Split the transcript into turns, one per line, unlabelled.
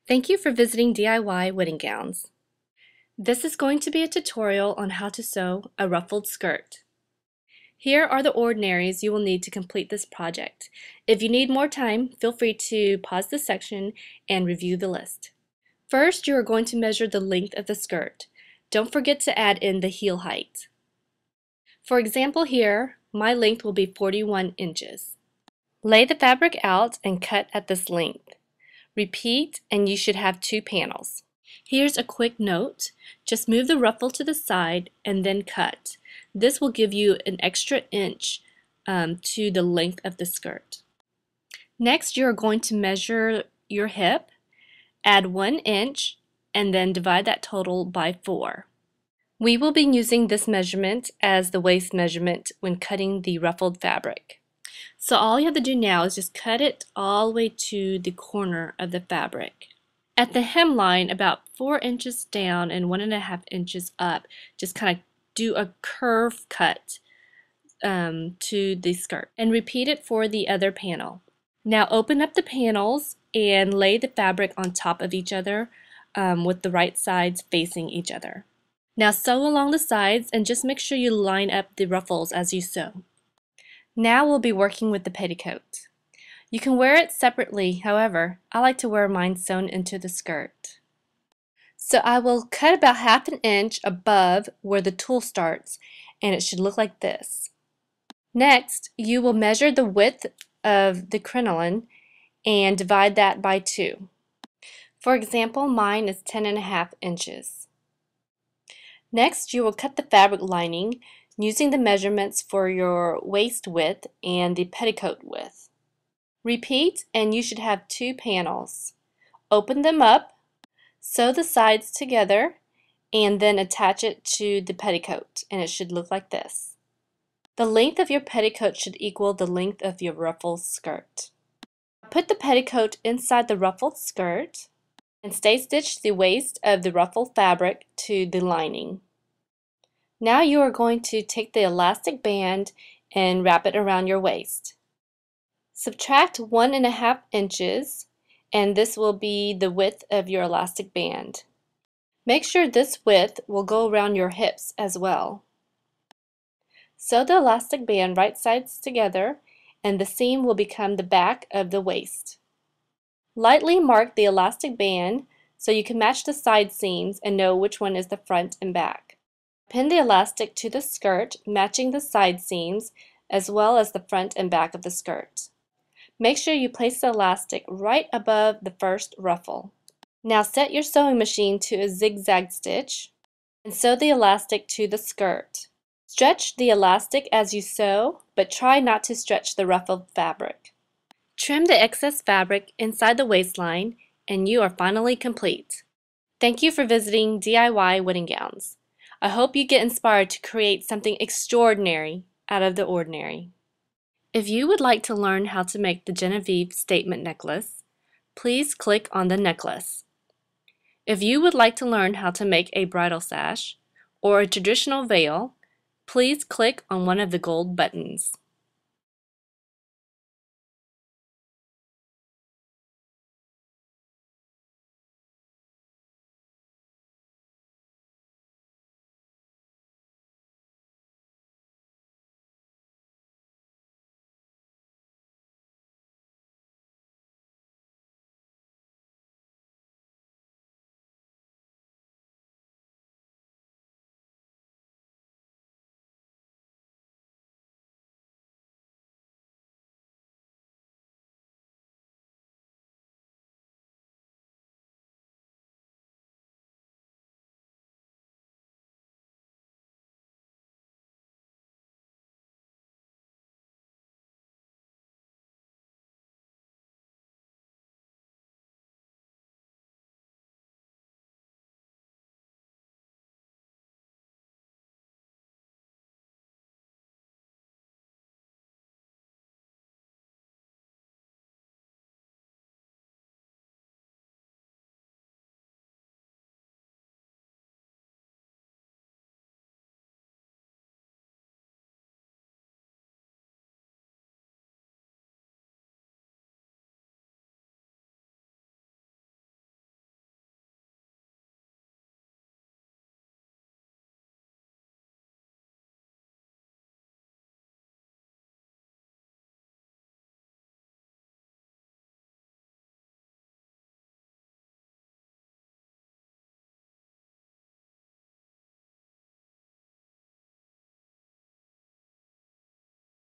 Thank you for visiting DIY Wedding Gowns. This is going to be a tutorial on how to sew a ruffled skirt. Here are the ordinaries you will need to complete this project. If you need more time, feel free to pause this section and review the list. First, you are going to measure the length of the skirt. Don't forget to add in the heel height. For example here, my length will be 41 inches. Lay the fabric out and cut at this length. Repeat and you should have 2 panels. Here's a quick note. Just move the ruffle to the side and then cut. This will give you an extra inch to the length of the skirt. Next, you're going to measure your hip, add 1 inch, and then divide that total by 4. We will be using this measurement as the waist measurement when cutting the ruffled fabric. So all you have to do now is just cut it all the way to the corner of the fabric. At the hemline, about 4 inches down and 1.5 inches up, just kind of do a curve cut to the skirt. And repeat it for the other panel. Now open up the panels and lay the fabric on top of each other with the right sides facing each other. Now sew along the sides and just make sure you line up the ruffles as you sew. Now we'll be working with the petticoat. You can wear it separately, however, I like to wear mine sewn into the skirt. So I will cut about 1/2 inch above where the tulle starts, and it should look like this. Next, you will measure the width of the crinoline and divide that by 2. For example, mine is 10.5 inches. Next, you will cut the fabric lining using the measurements for your waist width and the petticoat width. Repeat and you should have 2 panels. Open them up, sew the sides together, and then attach it to the petticoat, and it should look like this. The length of your petticoat should equal the length of your ruffled skirt. Put the petticoat inside the ruffled skirt and stay stitch the waist of the ruffled fabric to the lining. Now you are going to take the elastic band and wrap it around your waist. Subtract 1.5 inches and this will be the width of your elastic band. Make sure this width will go around your hips as well. Sew the elastic band right sides together and the seam will become the back of the waist. Lightly mark the elastic band so you can match the side seams and know which one is the front and back. Pin the elastic to the skirt, matching the side seams as well as the front and back of the skirt. Make sure you place the elastic right above the first ruffle. Now set your sewing machine to a zigzag stitch and sew the elastic to the skirt. Stretch the elastic as you sew, but try not to stretch the ruffled fabric. Trim the excess fabric inside the waistline and you are finally complete. Thank you for visiting DIY Wedding Gowns. I hope you get inspired to create something extraordinary out of the ordinary. If you would like to learn how to make the Genevieve statement necklace, please click on the necklace. If you would like to learn how to make a bridal sash or a traditional veil, please click on one of the gold buttons.